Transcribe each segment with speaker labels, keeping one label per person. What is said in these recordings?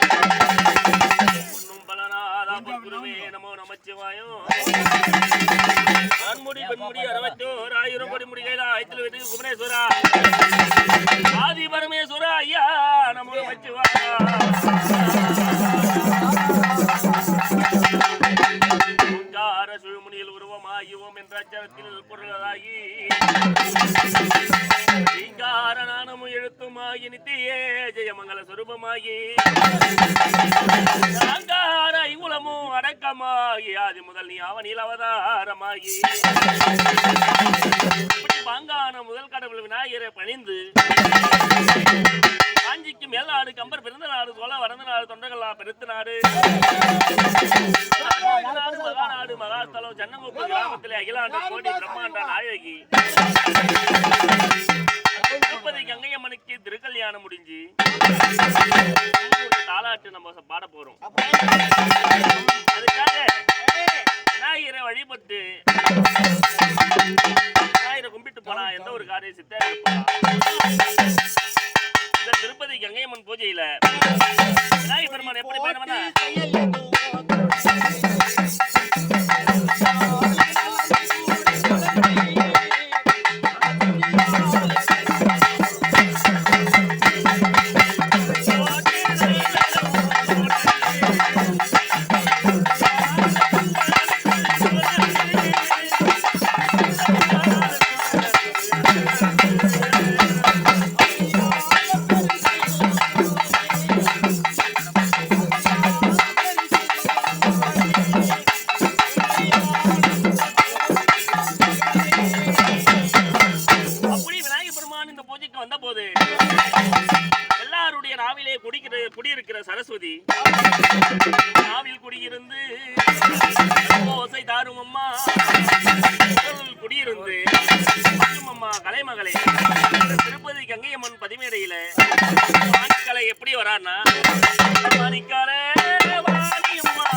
Speaker 1: பொன்னும் பலனாதா பொற்குருவே நமோ நமச்சிவாயோ. ஆண்முடி பெண்முடி 61,000 கோடி முடிகையில ஆயத்தில் வெற்றி குமரேஸ்வரா ஆதி பரமேஸ்வரா ஐயா நமோ நமச்சிவாயா. சுழுமுனியில் உருவமாகிவோம் என்ற அச்சரத்தில் பொருளாகி நாணமும் எழுத்துமாகி நித்தியே ஜெயமங்கல சுரூபமாகி ஐங்குலமும் அடக்கமாகி ஆதி முதல் நீ அவனில் அவதாரமாகி பாங்கான முதல் கடவுள் விநாயகரை பணிந்து காஞ்சிக்கு மேல் நாடு கம்பர் பிறந்த நாடு சோழ வறந்த நாடு தொண்டர்களா பெருத்த நாடு மகாநாடு மகாஸ்தலம் சென்னங்குப்பம் கிராமத்திலே அகிலாண்ட கோடி பிரம்மாண்ட நாயகி திருப்பதி கங்கையம்மனுக்கு திருக்கல்யாணம் முடிஞ்சு தாலாட்டு நம்ம பாட போறோம். அதுக்காக விநாயகரை வழிபட்டு விநாயகரை கும்பிட்டு போனா எந்த ஒரு காரியம் சித்தா இருப்பான். இந்த திருப்பதி கங்கையம்மன் பூஜையில விநாயகர் பெருமான் எப்படி பயணம்னா எல்லாருடைய நாவிலே குடியிருக்கிற சரஸ்வதி நாவில் குடியிருந்து ஓசை தாரும் அம்மா குடியிருந்து அம்மா கலைமகளே திருப்பதி கங்கையம்மன் பதிமேடையில மாணிக்கலை எப்படி வரான்னா மாணிக்காலே வாணியம்மா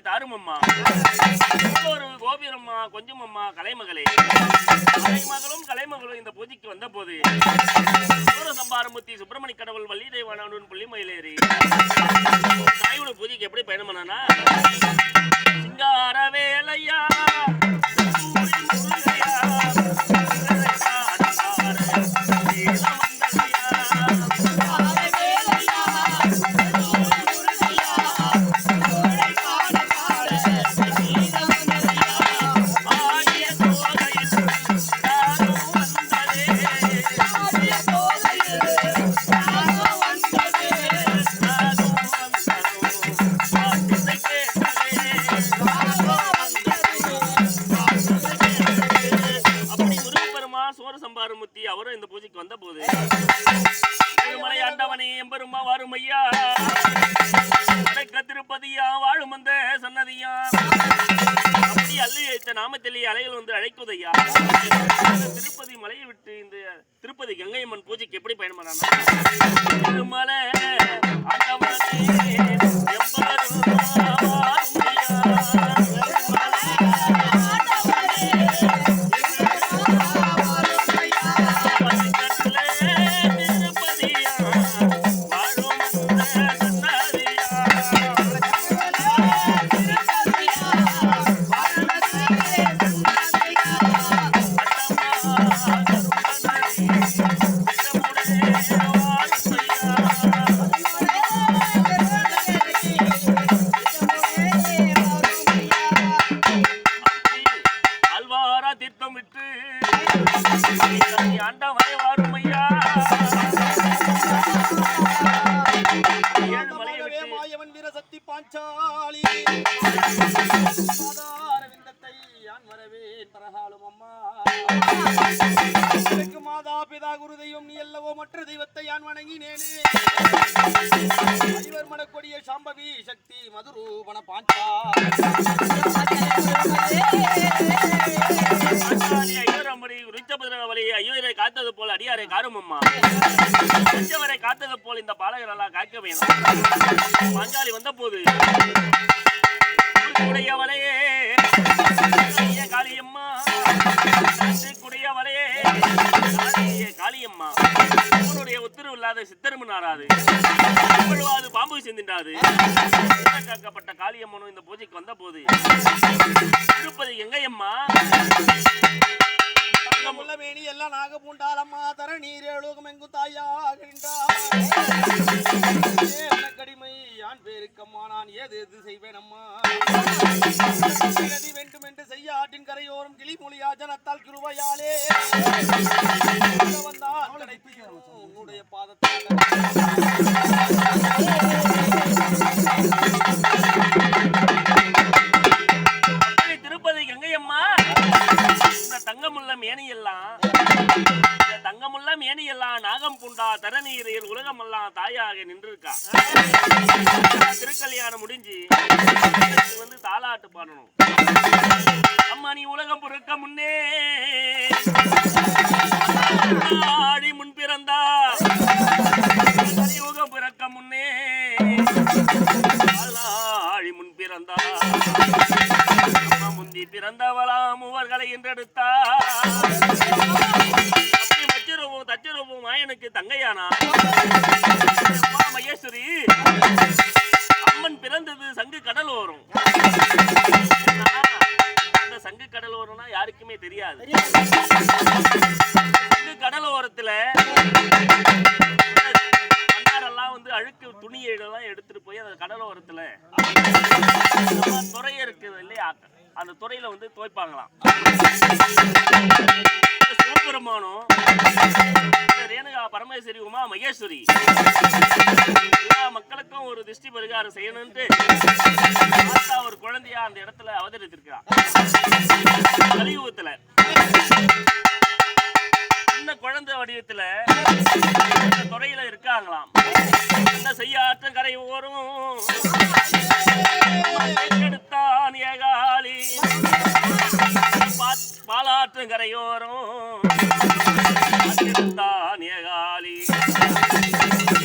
Speaker 1: தாருமம்மா ஒரு கோபிரம்மா கொஞ்சமம்மா கலைமகளே கலைமகளும் கலைமகளும் இந்த பூஜைக்கு வந்த போது சூரசம்பாரமுத்தி சுப்பிரமணிய கடவுள் வள்ளி தெய்வானவன் புள்ளிமயிலேறி தாயோட பூஜைக்கு எப்படி பயணம் பண்ணானா சிங்கார வேலையா சம்பாரமுத்தி அவரும் இந்த பூஜைக்கு வந்த போது திருமலை ஆண்டவனே எம்பெருமா வாரும் ஐயா திருப்பதியா வாழும் வந்த சன்னதியா அப்படி அள்ளி வைத்த நாமத்திலே அலைகள் வந்து அழைக்குதையா. திருப்பதி மலையை விட்டு இந்த திருப்பதி கங்கையம்மன் பூஜைக்கு எப்படி பயணம் பண்ணானா திருமலை ஆண்டவனே மாதா பிதா குரு தெய்வம் நீ அல்லவோ மற்ற தெய்வத்தை யான் வணங்கினேனே. ஐவர் மனக்கொடிய சாம்பவி சக்தி மதுரூபண பாஞ்சா வழியை ஐயோரை காத்தது போல் அடியாரை காரும் அம்மா பஞ்சவரை காத்தது போல் இந்த பாலகரெல்லாம் காக்க வேணும். பாஞ்சாலி வந்த போது குடையவளையே காளியம்மா குடையவளையே காளியம்மா உன்னுடைய உத்தரவு இல்லாத சித்தரும் நாராது பாம்பு சிந்தின்றாது. காக்கப்பட்ட காளியம்மனும் இந்த பூஜைக்கு வந்த போது திருப்பதி எங்கையம்மா
Speaker 2: மேனி எல்லாம் நாக பூண்டாலம்மா தர நீர் எழுகம் எங்கும் கடிமை யான் பேருக்கம்மா நான் ஏது எது செய்வேன் அம்மா வேண்டும் என்று செய்ய ஆட்டின் கரையோரம் கிளிமொழியா ஜனத்தால் கிருபையாலே வந்தால் உன்னுடைய பாதத்தால்
Speaker 1: திருப்பதி கங்கையம்மா இந்த தங்கமுள்ள மேனி எல்லாம் நாகம் புண்டா தரநீரில் உலகமெல்லாம் தாயாக நின்றுருக்கா. திருக்கல்யாணம் முடிஞ்சு வந்து தாலாட்டு பாடணும். அம்மா நீ உலகம் பொறுக்க முன்னே ஆடி முன் பிறந்தா கலியுகம் பிறக்க முன்னே ஆடி முன் பிறந்தா முந்தி பிறந்தவளா மூவர்களை என்றெடுத்தா மச்சரவும் தச்சரவும் மாயனுக்கு தங்கையானா மகேஸ்வரி அம்மன் பிறந்தது சங்கு கடலோரம். அந்த சங்கு கடலோரம்னா யாருக்குமே தெரியாது. சங்கு கடலோரத்துல மன்னாரெல்லாம் வந்து அழுக்கு துணியெல்லாம் எடுத்துட்டு போய் அந்த கடலோரத்துல துறை இருக்குது இல்லையா, அந்த துறையில வந்து துவைப்பாங்களாம். சிவபெருமானும் ரேணுகா பரமேஸ்வரி உமா மகேஸ்வரி எல்லா மக்களுக்கும் ஒரு திருஷ்டி பரிகாரம் செய்யணும்னு ஒரு குழந்தையா அந்த இடத்துல அவதரித்திருக்கிறார். கலியுகத்துல சின்ன குழந்தை வடிவத்துல துறையில இருக்காங்களாம். என்ன செய்ய ஆற்றம் கரை ஓரும் எடுத்தான் ஏகாலி பாலாற்று கரையோரும் எடுத்தான் ஏகாலி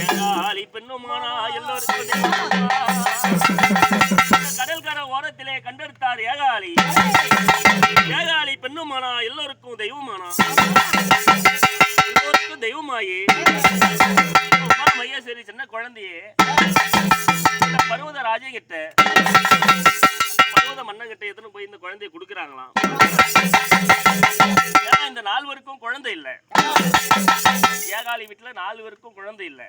Speaker 1: ஏகாலி பெண்ணுமானா எல்லோருக்கும் கடற்கரை ஓரத்திலே கண்டெடுத்தார் ஏகாலி. ஏகாலி பெண்ணுமானா எல்லோருக்கும் தெய்வமானா எல்லோருக்கும் தெய்வமாயி மகேஸ்வரி சின்ன குழந்தையே பருவத ராஜகிட்ட பருவத மன்னங்கிட்ட எத்தனை போய் இந்த குழந்தைய கொடுக்குறாங்களாம். ஏன்னா இந்த 4 பேருக்கும் குழந்தை இல்லை. ஏகாலி வீட்டுல 4 பேருக்கும் குழந்தை இல்லை.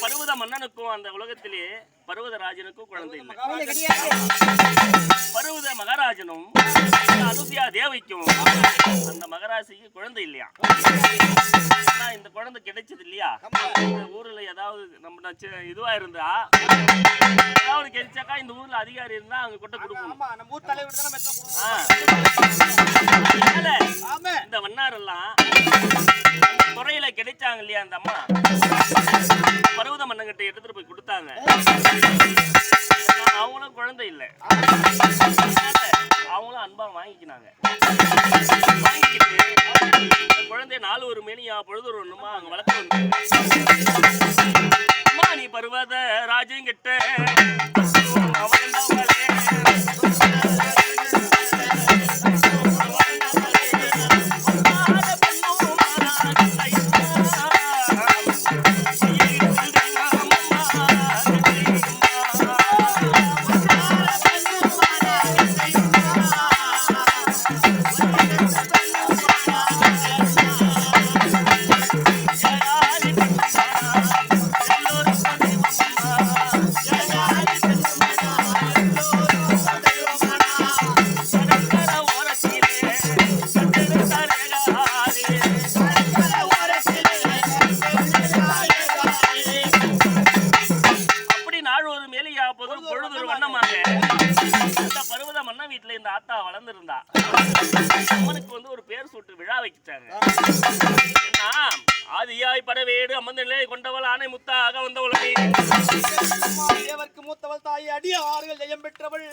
Speaker 1: பருவத மன்னனுக்கும் அந்த உலகத்திலேயே பருவத ராஜனுக்கும் குழந்தை இல்லை. பருவத மகாராஜனும் அனுசியா தேவிக்கும் அந்த மகராசிக்கு குழந்தை இல்லையா. இந்த குழந்தை கிடைச்சது இல்லையா, இந்த ஊர்ல ஏதாவது நம்ம இதுவா இருந்தா ஏதாவது கிடைச்சாக்கா இந்த ஊர்ல அதிகாரி இருந்தா அங்க கொட்ட கொடுக்கணும். இந்த வண்ணாரெல்லாம் துறையில கிடைச்சாங்க இல்லையா, அந்த அம்மா பருவத மன்னங்கிட்ட எடுத்துட்டு போய் கொடுத்தாங்க. அவங்களும் குழந்தை இல்லை, அவங்களும் அன்பா வாங்கிக்கினாங்க. வாங்கிக்கிட்டு குழந்தை 4 ஒரு மேனியா பொழுது ஒண்ணுமா அங்க வளர்த்து நீ பருவத ராஜங்கிட்ட அம்மனுக்கு வந்து ஒரு பேர் சூட்டு விழா வைக்கிட்டாங்க. ஆதியாய் பரவேடு அமர்ந்த நிலை கொண்டவள் ஆணை முத்தாக வந்தவளே
Speaker 2: அம்மா தேவர்க்கு மூத்தவள் தாய் அடியார்கள் ஜெயம் பெற்றவள்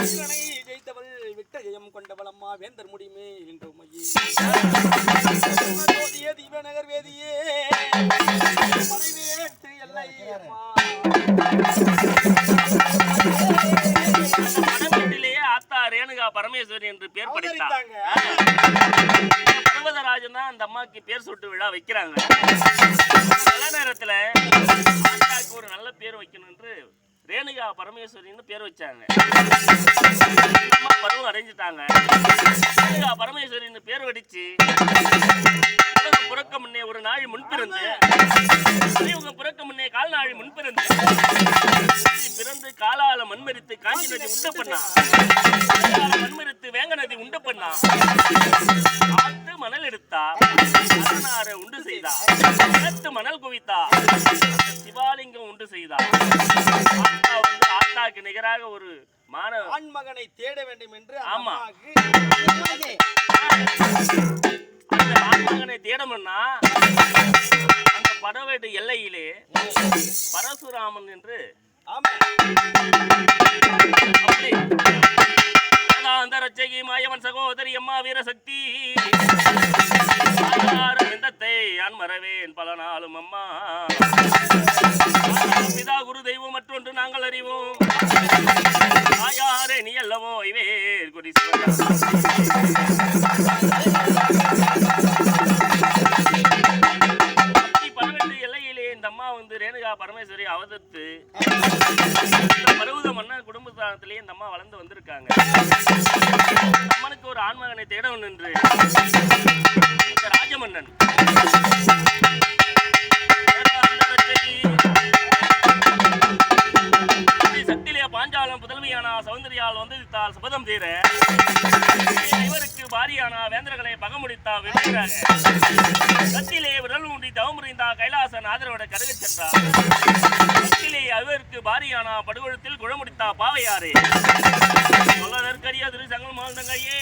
Speaker 2: வீரனை ஜெயித்தவள் விட்ட ஜெயம் கொண்டவள் அம்மா வேந்தர் முடியுமே என்று மையே ஜோதியே தீபநகர் வேதியே படைவேற்று எல்லை அம்மா
Speaker 1: மணவீட்டிலேயே ஆத்தா ரேணுகா பரமேஸ்வரி என்று பேர் படித்தாங்க. பர்வதராஜன் தான் அந்த அம்மாக்கு பேர் சுட்டு விழா வைக்கிறாங்க. நல்ல நேரத்துல ஆத்தாக்கு ஒரு நல்ல பேர் வைக்கணும் என்று ரேணுகா பரமேஸ்வரின்னு பேர் வச்சாங்க. அம்மா பருவம் அடைஞ்சிட்டாங்க. ரேணுகா பரமேஸ்வரின்னு பேர் வடிச்சு உலகம் பிறக்க முன்னே ஒரு நாள் முன்பிருந்து இவங்க பிறக்க முன்னே கால் நாள் முன்பிருந்து பிறந்து காலால மண்மரித்து காஞ்சி நதி உண்டு பண்ணா, மண்மரித்து வேங்க நதி உண்டு பண்ணா, ஆத்து மணல் எடுத்தா, அரணார உண்டு செய்தா, நிலத்து மணல் குவித்தா, சிவாலிங்கம் உண்டு செய்தா. ஆத்தா வந்து ஆத்தாக்கு நிகராக ஒரு மாணவ
Speaker 2: ஆண்மகனை தேட வேண்டும் என்று
Speaker 1: ஆமா
Speaker 2: அந்த
Speaker 1: அந்த ஆண்மகனை தேடணும்னா அந்த படவேடு எல்லையிலே பரசுராமன் என்று அப்படி வேதாந்த ரட்சகி மாயவன் சகோதரி அம்மா வீரசக்தி விந்தத்தை யான் மறவேன் பல நாளும் அம்மா பிதா குரு தெய்வம் மற்றொன்று நாங்கள் அறிவோம் ஆயாரே நீ அல்லவோ இவேர் குறி எல்லையிலே இந்த அம்மா வந்து ரேணுகா பரமேஸ்வரி அவதரித்து பருவத மன்னன் குடும்பத்தானத்திலேயே இந்த அம்மா வளர்ந்து வந்திருக்காங்க. அம்மனுக்கு ஒரு ஆண்மகனை தேடவும் நின்று இந்த ராஜமன்னன் சக்தியிலே பாஞ்சாலம் புதல்வியானா சௌந்தர்யால் வந்திருத்தால் சுபதம் தீர இவருக்கு பாரியானா வேந்தர்களை பகமுடித்தா விடுகிறாங்க. கத்திலே விரல் ஊண்டி தவமுறிந்தா கைலாசன் ஆதரவோட கருக சென்றார். கத்திலே அவருக்கு பாரியானா படுகொழுத்தில் குழமுடித்தா பாவையாரே சொல்லதற்கரிய திரு சங்கல் மாந்தங்கையே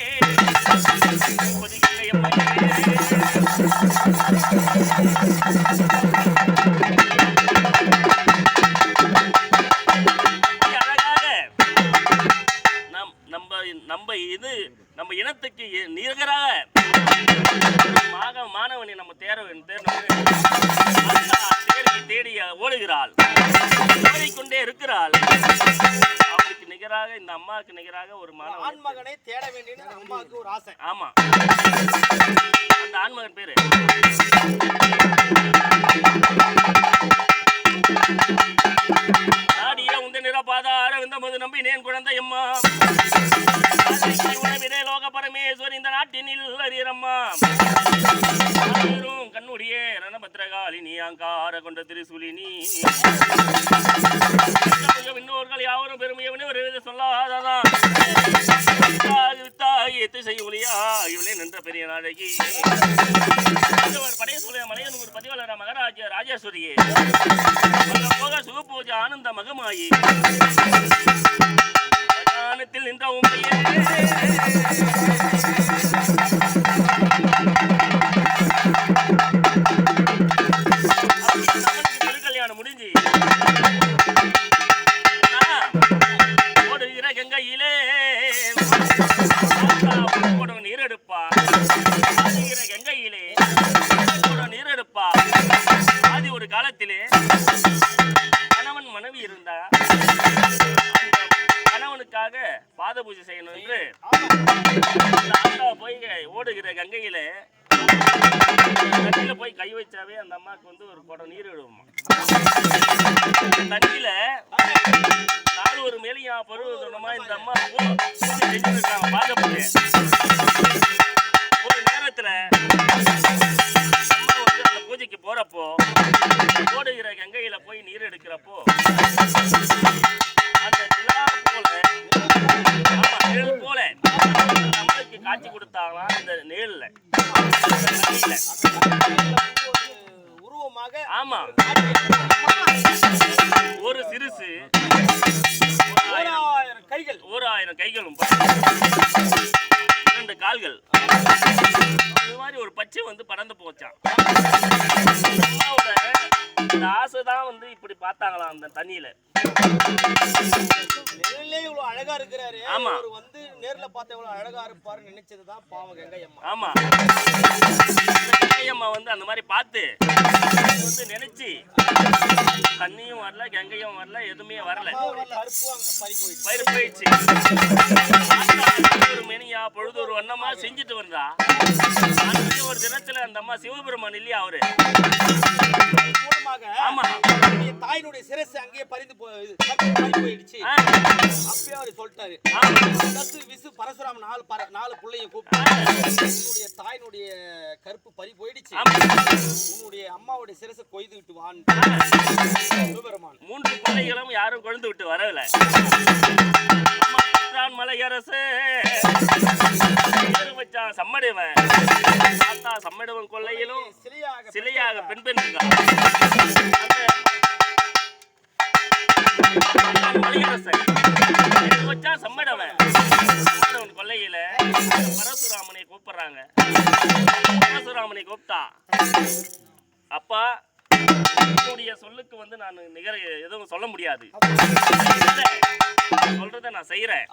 Speaker 1: நம்ம இனத்துக்கு நிகராக மாணவனை நம்ம தேடி ஓடுகிறாள், ஓடிக்கொண்டே இருக்கிறாள். அவருக்கு நிகராக இந்த அம்மாவுக்கு நிகராக ஒரு
Speaker 2: ஆண்மகனை தேட வேண்டிய அம்மாவுக்கு ஒரு ஆசை.
Speaker 1: ஆமா, அந்த ஆண்மகன் பேரு நாடிய உந்த நிறப்பாதார விந்தமது நம்பினேன் குழந்தை அம்மா உணவினே லோக பரமேஸ்வரி இந்த நாட்டினில் அறியரம்மா கண்ணுடியே ரணபத்திரகாலினி அங்கார கொண்ட திருசூலினி இன்னொருகள் யாவரும் பெருமையை சொல்லாதான் வித்தாகி செய்யுலியா இவளே நின்ற பெரிய நாடகி படைய சொல்ல மலையனூர் பதிவலர மகராஜ ராஜேஸ்வரியே போக சுகபூஜை ஆனந்த மகமாயி ஞானத்தில் நின்ற உண்மையே திருக்கல்யாணம் முடிஞ்சு ஓடுகிற கங்கையிலே நீரெடுப்பா, கங்கையிலே நீரெடுப்பா. ஆதி ஒரு காலத்திலே கணவன் மனைவி இருந்தா கணவனுக்காக பாத பூஜை செய்யணும் என்று போய் ஓடுகிற கங்கையில தண்ணியில போய் கை வச்சாவே அந்த அம்மாவுக்கு வந்து ஒரு குடம் நீர் விடுவோமா. தண்ணியில நாலு ஒரு மேலையா பருவமா இந்த அம்மா செஞ்சுருக்காங்க பாத பூஜை. ஒரு நேரத்துல அம்மா வந்து அந்த பூஜைக்கு போறப்போ ஓடுகிற கங்கையில போய் நீர் எடுக்கிறப்போ அந்த நிலா போல நிழல் போல நம்மளுக்கு காட்சி கொடுத்தாங்களாம். அந்த நிழல்ல உருவமாக ஆமா ஒரு சிறுசு 1000 கைகளும் 2 கால்கள். இது மாதிரி ஒரு பச்சை வந்து பறந்து போச்சான். அம்மாவோட இந்த ஆசை தான் வந்து இப்படி பார்த்தாங்களாம் அந்த தண்ணியில.
Speaker 2: நிழலே இவ்வளவு அழகா இருக்கிறாரு.
Speaker 1: ஆமா.
Speaker 2: அவர் வந்து நேர்ல பார்த்தா இவ்வளவு அழகா இருப்பாருன்னு நினைச்சதுதான் பாவம் கங்கை அம்மா.
Speaker 1: ஆமா, கங்கை அம்மா வந்து அந்த மாதிரி பார்த்து வந்து நினைச்சு தண்ணியும் வரல, கங்கையும் வரல, எதுவுமே வரல.
Speaker 2: அம்மாவுடைய கருப்பும் அங்க பறி போயிடுச்சு.
Speaker 1: பயிர் போயிடுச்சு. ஒரு மெனியா பொழுது ஒரு வண்ணமா செஞ்சுட்டு வந்தா அன்றைய ஒரு தினத்துல அந்த அம்மா சிவபெருமான் இல்லையா அவரு
Speaker 2: மூலமாக
Speaker 1: ஆமா
Speaker 2: அவருடைய தாயினுடைய சிரசு அங்கேயே பறிந்து போயிடுச்சு. அப்பயே அவர் சொல்லிட்டாரு, தசு விசு பரசுராமன் 4 பிள்ளையும் கூப்பிட்டு உன்னுடைய தாயினுடைய கருப்பு பறி போயிடுச்சு, உன்னுடைய அம்மாவுடைய சிரசை கொய்து விட்டு வான் சிவபெருமான்.
Speaker 1: 3 பிள்ளைகளும் யாரும் கொழுந்து விட்டு வரவில்லை. மலையரசு வச்சான் சம்மடைவன் தாத்தா சம்மடைவன் கொள்ளையிலும் சிலையாக பெண் மலையரசன் வச்சா சம்மடவன் கொள்ளையில பரசுராமனை கூப்பிடுறாங்க. பரசுராமனை கூப்பிட்டா, அப்பா உன்னுடைய சொல்லுக்கு வந்து நான் நிகர எதுவும் சொல்ல முடியாது, சொல்றத நான் செய்யறேன்.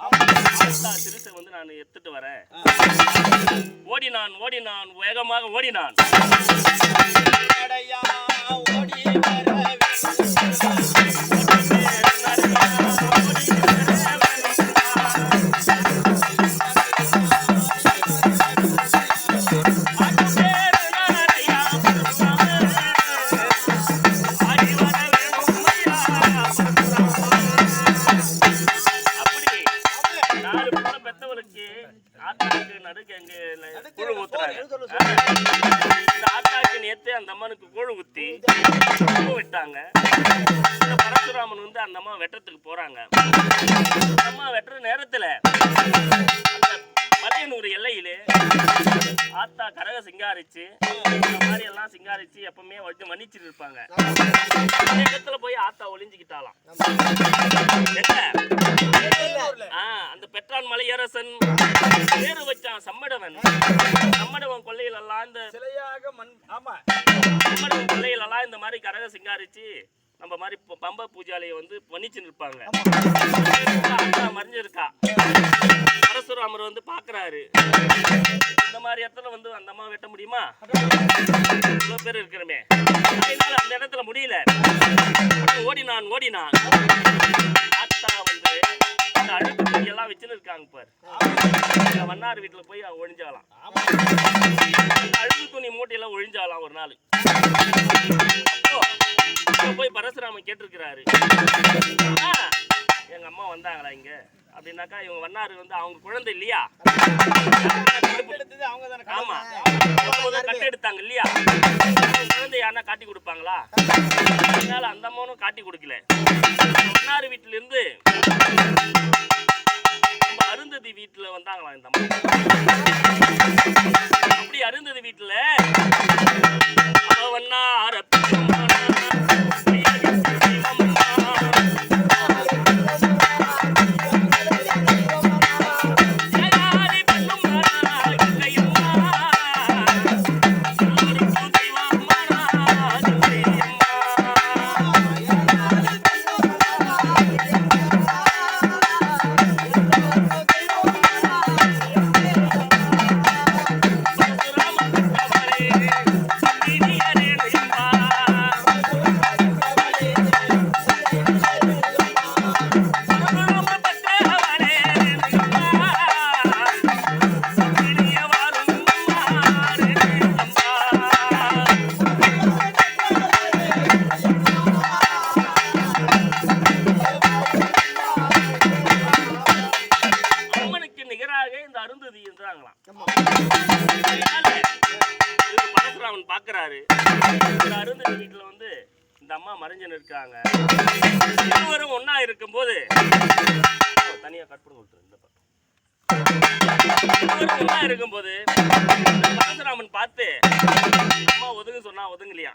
Speaker 1: சிறுசை வந்து நான் எடுத்துட்டு வரேன். ஓடினான் வேகமாக ஓடினான். அந்த அம்மனுக்கு கூழ் ஊத்தி விட்டாங்க. பரசுராமன் வந்து அந்த அம்மா வெட்டத்துக்கு போறாங்க. அம்மா வெட்டுற நேரத்துல அந்த மலையனூர் எல்லையிலே ஆத்தா கரக சிங்காரிச்சு இந்த மாதிரி எல்லாம் சிங்காரிச்சு எப்பவுமே வச்சு மன்னிச்சுட்டு இருப்பாங்க. அந்த இடத்துல போய் ஆத்தா ஒளிஞ்சுக்கிட்டாலாம். அந்த பெற்றான் மலையரசன் பேரு வச்சான் சம்மடவன். சம்மடவன் கொள்ளையில எல்லாம் இந்த சம்மடவன் கொள்ளையில எல்லாம் இந்த மாதிரி கரக சிங்காரிச்சு நம்ம மாதிரி பம்ப பூஜாலையை வந்து பண்ணிச்சுன்னு இருப்பாங்க. ஆத்தா மறைஞ்சிருக்கா. பரசுராமர் வந்து பாக்குறாரு, இந்த மாதிரி இடத்துல வந்து அந்த அம்மா வெட்ட முடியுமா? இவ்வளவு பேர் இருக்கிறமே. அதனால அந்த இடத்துல முடியல. ஓடினான். ஆத்தா வந்து அந்த அழுக்கு துணி எல்லாம் வச்சுன்னு இருக்காங்க பாரு. வண்ணார் வீட்டுல போய் ஒழிஞ்சாலாம். அழுக்கு துணி மூட்டையெல்லாம் ஒழிஞ்சாலாம் ஒரு நாள். அப்போ போய் பரசுராமன் கேட்டிருக்கிறாரு, எங்க அம்மா வந்தாங்களா இங்க அப்படின்னாக்கா, இவங்க வண்ணாரு வந்து அவங்க குழந்தை இல்லையா, ஆமா கட்டு எடுத்தாங்க இல்லையா, குழந்தை யாருன்னா காட்டி கொடுப்பாங்களா? அதனால அந்த அம்மாவும் காட்டி கொடுக்கல. வண்ணாரு வீட்டுல இருந்து நம்ம அருந்ததி வீட்டுல வந்தாங்களாம் இந்த அம்மா. அப்படி அருந்ததி வீட்டுல வண்ணார பரசுராமன் பாக்குறாரு. அருந்ததி வீட்டுல வந்து இந்த அம்மா மறைஞ்சு இருக்காங்க. இருவரும் ஒன்னா இருக்கும் போது தனியா கட் பண்ணி விட்டுரு. இந்த பக்கம் ஒண்ணா இருக்கும்போது பரசுராமன் பார்த்து அம்மா ஒதுங்க சொன்னா ஒதுங்கலையா?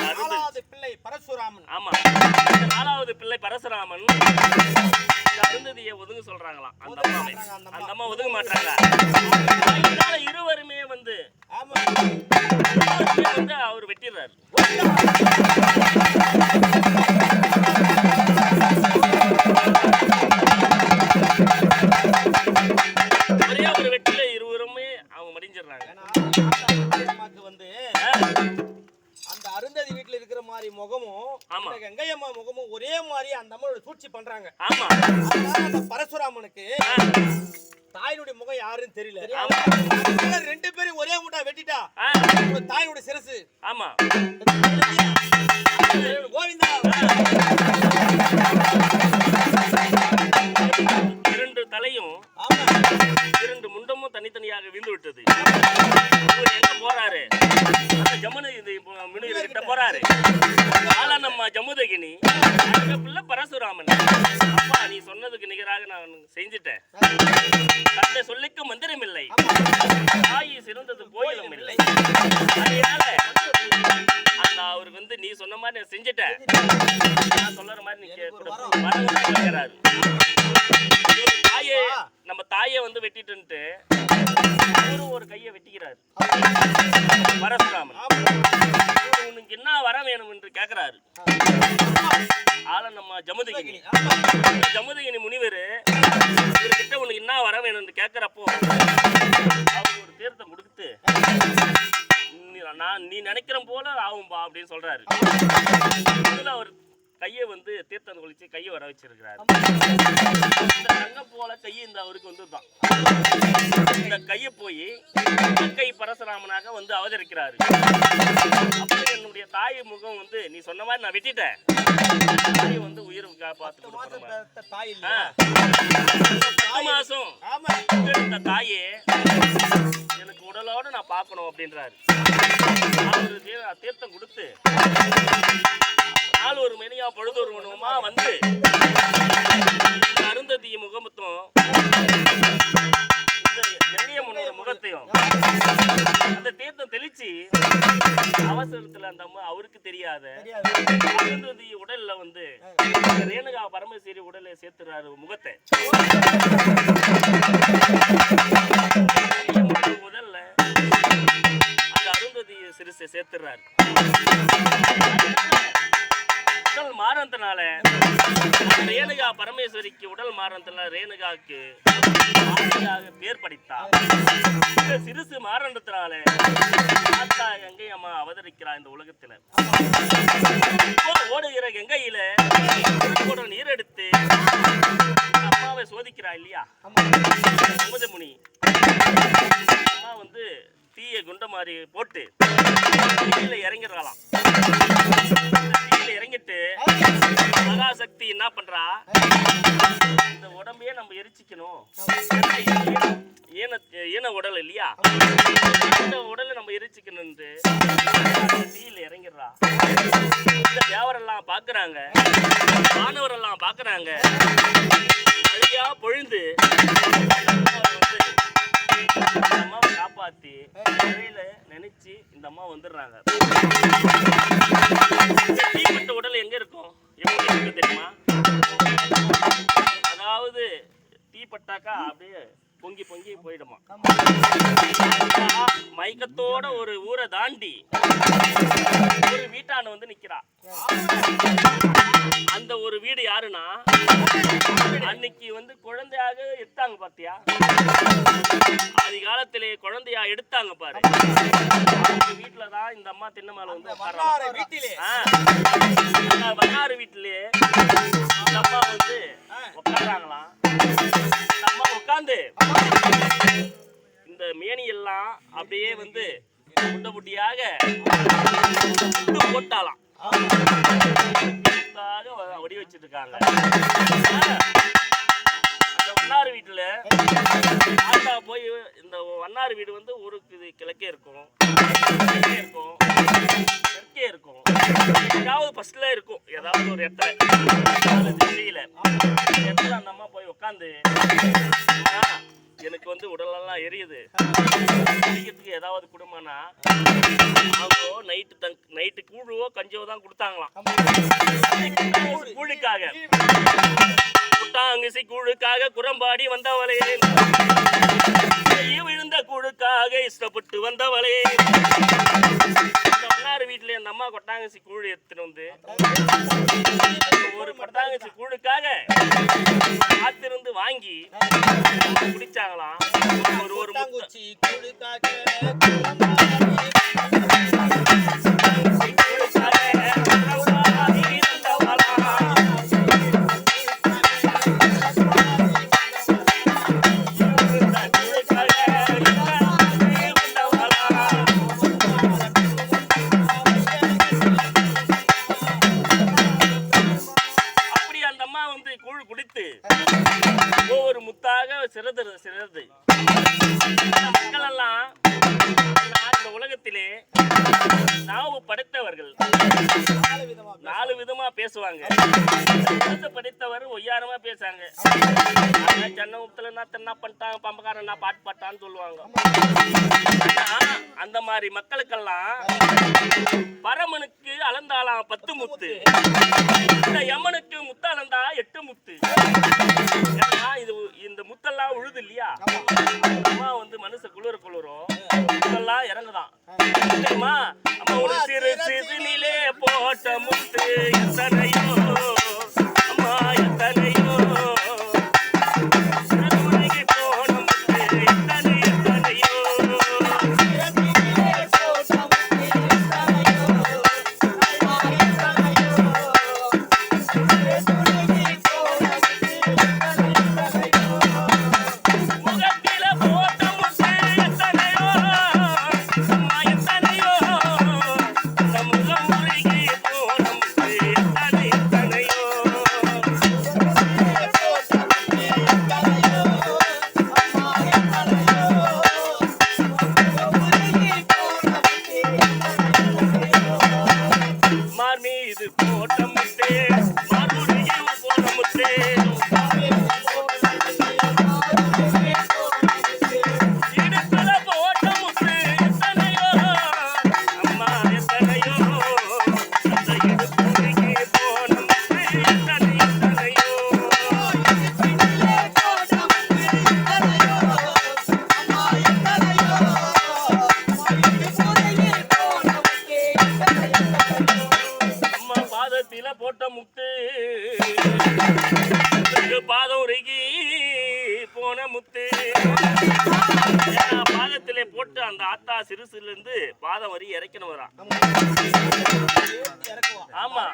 Speaker 2: நாலாவது பிள்ளை பரசுராமன்.
Speaker 1: ஆமா, இந்த 4வது பிள்ளை பரசுராமன் அருந்ததியை ஒதுங்க சொல்றாங்களாம். அந்த அம்மா ஒதுங்க மாட்டாங்க. இதனால இருவருமே வந்து அவர் வெட்டிடுறாரு. ஒரே ஒரு வெட்டில இருவருமே அவங்க மடிஞ்சிடுறாங்க.
Speaker 2: வந்து அந்த அருந்ததி வீட்டுல இருக்கிற மாதிரி முகமும் கங்கையம்மா முகமும் ஒரே மாதிரி அந்த அம்மாவோட சூழ்ச்சி பண்றாங்க.
Speaker 1: ஆமா,
Speaker 2: அந்த பரசுராமனுக்கு தாயினுடைய முகம் யாருன்னு தெரியல. 2 பேரும் ஒரே மூட்டா வெட்டிட்டா தாயினுடைய சிரசு.
Speaker 1: ஆமா,
Speaker 2: கோவிந்தா
Speaker 1: 2 தலையும் 2 முண்டமும் தனித்தனியாக விழுந்து விட்டது. எங்க போறாரு? ஜமுனை முனிவர் கிட்ட போறாரு. நம்ம ஜமுதகினி பிள்ளை பரசுராமன், அப்பா நீ சொன்னதுக்கு நிகராக நான் செஞ்சுட்டேன். தந்தை சொல்லிக்க மந்திரம் இல்லை, தாயி சிறந்தது கோயிலும் இல்லை. அதனால அந்த அவருக்கு வந்து நீ சொன்ன மாதிரி நான் செஞ்சுட்டேன், நான் சொல்ற மாதிரி நீ கேட்கிறாரு. தாயே, நம்ம தாயை வந்து வெட்டிட்டு ஒரு கையை வெட்டிக்கிறாரு பரசுராமன். உனக்கு என்ன வர வேணும் என்று கேட்கிறாரு. நம்ம ஜமுதகினி முனிவர் இவர்கிட்ட உனக்கு என்ன வர வேணும் என்று கேட்கிறப்போ அவர் ஒரு தீர்த்தம் கொடுத்து நீ நினைக்கிற போல ஆகும்பா அப்படின்னு சொல்றாரு. அவர் கையை வந்து தீர்த்தம் குளிச்சு கையை வர வச்சிருக்கிறாரு. இந்த தங்கம் போல கையை இந்த அவருக்கு வந்துதான். இந்த கையை போய் கை பரசுராமனாக வந்து அவதரிக்கிறாரு. அப்ப என்னுடைய தாய் முகம் வந்து நீ சொன்ன மாதிரி நான் வெட்டிட்டேன், தாயை வந்து உயிர் காப்பாத்து மாசம் இந்த தாயே எனக்கு உடலோட நான் பார்க்கணும் அப்படின்றாரு. அவரு தீர்த்தம் கொடுத்து நாள் ஒரு மணியா பொழுது ஒரு மணிமா வந்து அருந்ததி முகமத்தும் இந்த முகத்தையும் அந்த தீர்த்தம் தெளிச்சு அவசரத்துல அந்த அம்மா அவருக்கு தெரியாத அருந்ததி உடல்ல வந்து ரேணுகா பரமேஸ்வரி உடலை சேர்த்துறாரு முகத்தை. முதல்ல அந்த அருந்ததி சிறுசை சேர்த்துறாரு. உடல் மாறதுனால ரேணுகா பரமேஸ்வரிக்கு உடல் மாறதுனால ரேணுகாவுக்கு பேர் படித்தா. சிறுசு மாறதுனால கங்கை அம்மா அவதரிக்கிறா இந்த உலகத்துல. ஓடுகிற கங்கையில நீர் எடுத்து அம்மாவை சோதிக்கிறா இல்லையா முனி. அம்மா வந்து தீய குண்ட மாதிரி போட்டு தீயில இறங்கிடலாம். தீயில இறங்கிட்டு மகாசக்தி என்ன பண்றா, இந்த உடம்பையே நம்ம எரிச்சிக்கணும், ஈன உடல் இல்லையா, இந்த உடலை நம்ம எரிச்சிக்கணும் தீயில இறங்கிடுறா. இந்த தேவரெல்லாம் பாக்குறாங்க, மாணவரெல்லாம் பாக்குறாங்க. அழியா பொழுது அம்மாவை காப்பாத்தி நினைச்சு இந்த அம்மா வந்துடுறாங்க. தீப்பட்ட உடல் எங்க இருக்கும், எப்படி இருக்கு தெரியுமா? அதாவது தீப்பட்டாக்கா அப்படியே பொங்கி பொங்கி போயிடுமா. மயக்கத்தோட ஒரு ஊரை தாண்டி ஒரு வீட்டான வந்து நிக்கிறா. அந்த ஒரு வீடு யாருன்னா அன்னைக்கு வந்து குழந்தையாக எடுத்தாங்க பாத்தியா, அதிகாலத்திலே குழந்தையா எடுத்தாங்க பாரு. வீட்டுலதான் இந்த அம்மா திண்ணமால வந்து வண்ணாறு வீட்டிலே இந்த அம்மா வந்து உட்காடுறாங்களாம். இந்த அம்மா உட்காந்து இந்த மேனியெல்லாம் அப்படியே வந்து முட்டை முட்டியாக போட்டாலாம் வடி வச்சிட்டு இருக்காங்க. வண்ணார் வீட்டுல ஆத்தா போய் இந்த வண்ணார் வீடு வந்து ஊருக்கு இது கிழக்கே இருக்கும், தெற்கே இருக்கும், தெற்கே இருக்கும், ஏதாவது ஃபர்ஸ்ட்ல இருக்கும், ஏதாவது ஒரு இடத்துல திசையில இடத்துல அந்த அம்மா போய் உட்காந்து எனக்கு வந்து உடலெல்லாம் எரியுது, குடிக்கிறதுக்கு ஏதாவது குடும்பம்னா அவங்க நைட்டு கூழுவோ கஞ்சவோ தான் கொடுத்தாங்களாம். கூழுக்காக குட்டாங்கிசி கூழுக்காக குரம்பாடி வந்தவளே, விழுந்த கூழுக்காக இஷ்டப்பட்டு வந்தவளே. வீட்டுல அந்த அம்மா கொட்டாங்கச்சி கூழ் எடுத்துட்டு வந்து ஒரு கொட்டாங்கச்சி கூழுக்காக காத்திருந்து வாங்கி குடிச்சாங்களாம். ஒரு
Speaker 2: கொட்டாங்குச்சி கூழுக்காக
Speaker 1: ஒவ்வொரு முத்தாக சிறது மக்கள் எல்லாம் இந்த உலகத்திலே நாவு படைத்தவர்கள் 4 விதமா பேசுவாங்க. படைத்தவர் ஒய்யாரமா பேசாங்க. சென்னை முத்தலன்னா தென்னா பண்ணிட்டாங்க, பம்பக்காரன் பாட்டு பாட்டான்னு சொல்லுவாங்க. அந்த மாதிரி மக்களுக்கெல்லாம் பரமனுக்கு அளந்தாலாம் 10 முத்து, இந்த யமனுக்கு முத்து அளந்தா 8 முத்து. இது இந்த முத்தெல்லாம் உழுது இல்லையா, அம்மா வந்து மனுஷ குளிரும் முத்தெல்லாம் இறங்குதான் தெரியுமா. அம்மா ஒரு சிறு சிறுநிலே போட்ட முத்து எத்தனையோ, அம்மா எத்தனையோ போன முத்து எத்தனையோ. போட்ட முத்து பாதம் உருகி போன முத்து. பாதத்திலே போட்டு அந்த ஆத்தா சிறுசுல இருந்து பாதம் வரி இறக்கணும் வரா. ஆமா,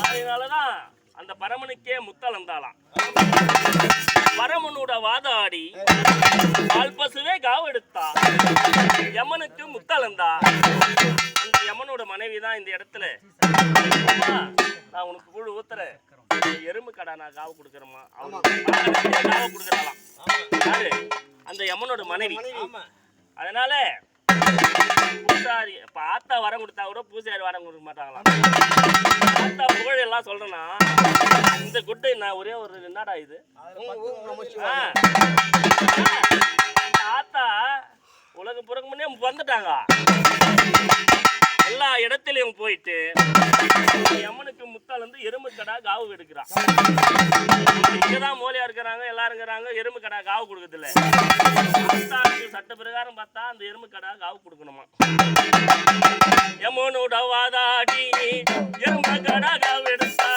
Speaker 1: அதனாலதான் அந்த பரமனுக்கே முத்தளந்தாளாம். பரமனோட வாதாடி பால் பசுவே காவெடுத்தா, யமனுக்கு முத்தளந்தா. அந்த யமனோட மனைவி தான் இந்த இடத்துல, நான் உனக்கு கூழ் ஊத்துறேன், எறும்பு கடை நான் காவு கொடுக்குறேம்மா, காவு கொடுக்குறாளாம். யாரு? அந்த யமனோட மனைவி. அதனால பூசாரி இப்ப ஆத்தா வரம் கொடுத்தா கூட பூசாரி வரம் கொடுக்க மாட்டாங்களாம். ஆத்தா புகழ் எல்லாம் சொல்றேன்னா இந்த குட்டை நான் ஒரே ஒரு என்னடா இது, ஆத்தா உலக புறக்கு முன்னே வந்துட்டாங்க. எல்லா இடத்திலையும் போயிட்டு யமனுக்கு முத்தால் வந்து எறும்பு கடா காவு எடுக்கிறான். இங்கதான் மூலையா இருக்கிறாங்க, எல்லாரும் இருக்கிறாங்க, எறும்பு கடா காவு கொடுக்கறதில்ல. சட்ட பிரகாரம் பார்த்தா அந்த எறும்பு கடா காவு கொடுக்கணுமா. யமனோட வாதாடி எறும்பு கடா காவு எடுத்தா,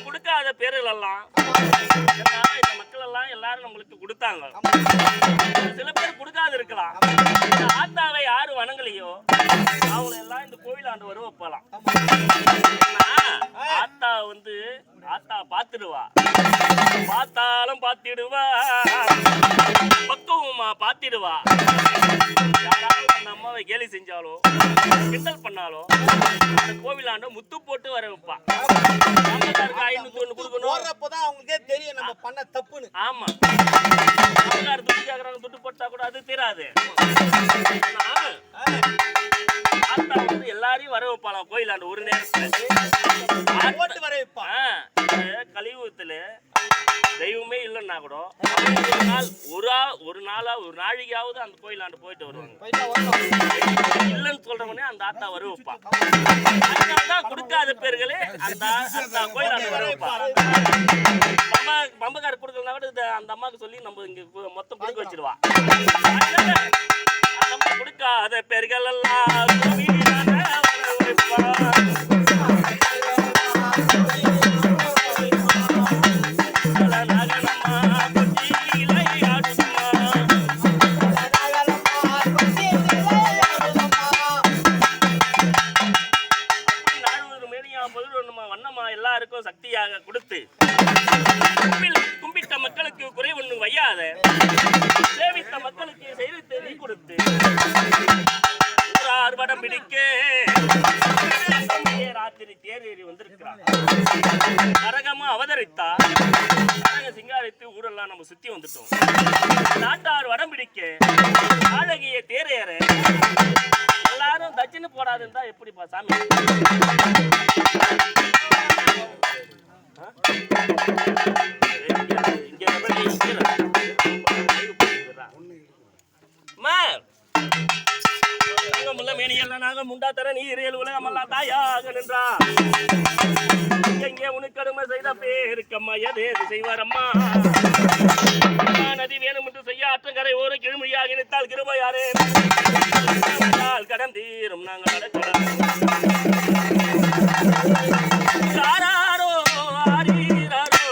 Speaker 1: கொடுக்காத பேர்கள் எல்லாம் இந்த மக்கள் எல்லாம் எல்லாரும் நம்மளுக்கு கொடுத்தாங்க. வரலையோ அவங்கள எல்லாம் இந்த கோயிலாண்டு வர வைப்பலாம். ஆத்தா வந்து ஆத்தா பாத்துடுவா, பார்த்தாலும் பாத்திடுவா, பக்குவமா பாத்திடுவா. யாராவது அந்த அம்மாவை கேலி செஞ்சாலோ கிண்டல் பண்ணாலோ அந்த கோவிலாண்ட முத்து போட்டு வர வைப்பா. 501 கொடுக்கணும்.
Speaker 2: போறப்பதான் அவங்களுக்கே தெரியும் நம்ம பண்ண தப்புன்னு.
Speaker 1: ஆமா, துட்டு கேக்குறாங்க, துட்டு போட்டா கூட அது தெரியாது. ஆத்தா வந்து எல்லாரையும் வர வைப்பாளாம் கோயிலாண்டு ஒரு நேரத்துல
Speaker 2: போட்டு வர வைப்பா.
Speaker 1: கலியுகத்துல தெய்வமே இல்லைன்னா கூட ஒரு நாளைக்காவது அந்த கோயிலாண்டு போயிட்டு வருவாங்க. இல்லைன்னு சொல்றவனே அந்த ஆத்தா வர வைப்பா. அதனாலதான் கொடுக்காத பேர்களே அந்த ஆத்தா கோயிலாண்டு வர வைப்பா. பம்பக்கார கொடுக்கலனா கூட அந்த அம்மாவுக்கு சொல்லி நம்ம இங்க மொத்தம் கொடுக்க வச்சிருவா. அந்த அம்மா கொடுக்காத பேர்கள் எல்லாம் எல்லாருக்கும் சக்தியாக கொடுத்து கும்பிட்ட மக்களுக்கு குறை ஒண்ணு வையாத சேவித்த மக்களுக்கு செய்து தெரி கொடுத்து வடம் பிடிக்க ராத்திரி தேரேறி வந்திருக்கிறார். நரகமா அவதரித்தா சிங்காரித்து ஊரெல்லாம் நம்ம சுத்தி வந்துட்டோம். நாட்டார் வடம் பிடிக்க அழகிய தேரேற எல்லாரும் தச்சின்னு போடாதுன்னு தான் எப்படிப்பா சாமி? முண்டா தர நீரியல் உலகமெல்லாம் தாயாக நின்றா. எங்கே உனக்கு கடுமை செய்த பேருக்கம்மா எதேது செய்வாரம்மா? நதி வேணும் என்று செய்ய ஆற்றங்கரை ஒரு கிழமொழியாக நினைத்தால் கிருபையாரே கடன் தீரும் நாங்கள் நடக்கலாம். ஆராரோ ஆரீராரோ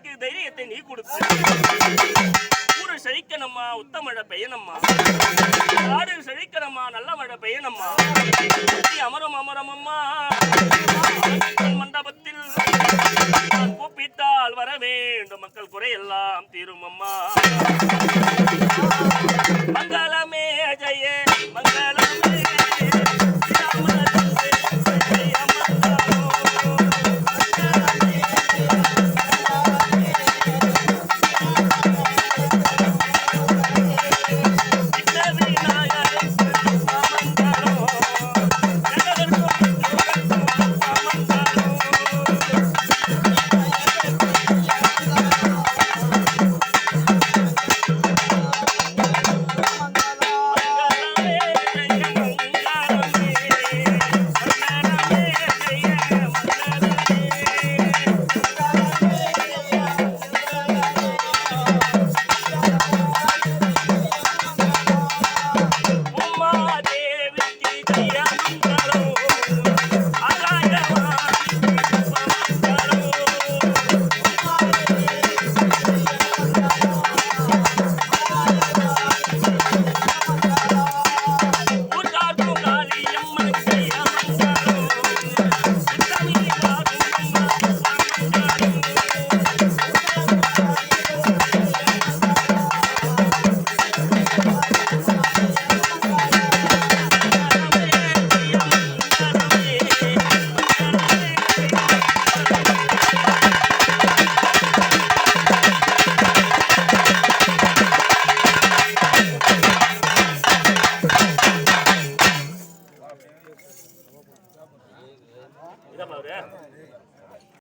Speaker 1: எனக்கு தைரியத்தை நீ கொடுத்து ஊரு செழிக்கணுமா உத்த மழை பெய்யணுமா நாடு செழிக்கணுமா நல்ல மழை பெய்யணுமா அமரம் அமரம் அம்மா மண்டபத்தில் கூப்பிட்டால் வர வேண்டும் மக்கள் குறையெல்லாம் தீரும் அம்மா மங்களமே ஜெய மங்களமே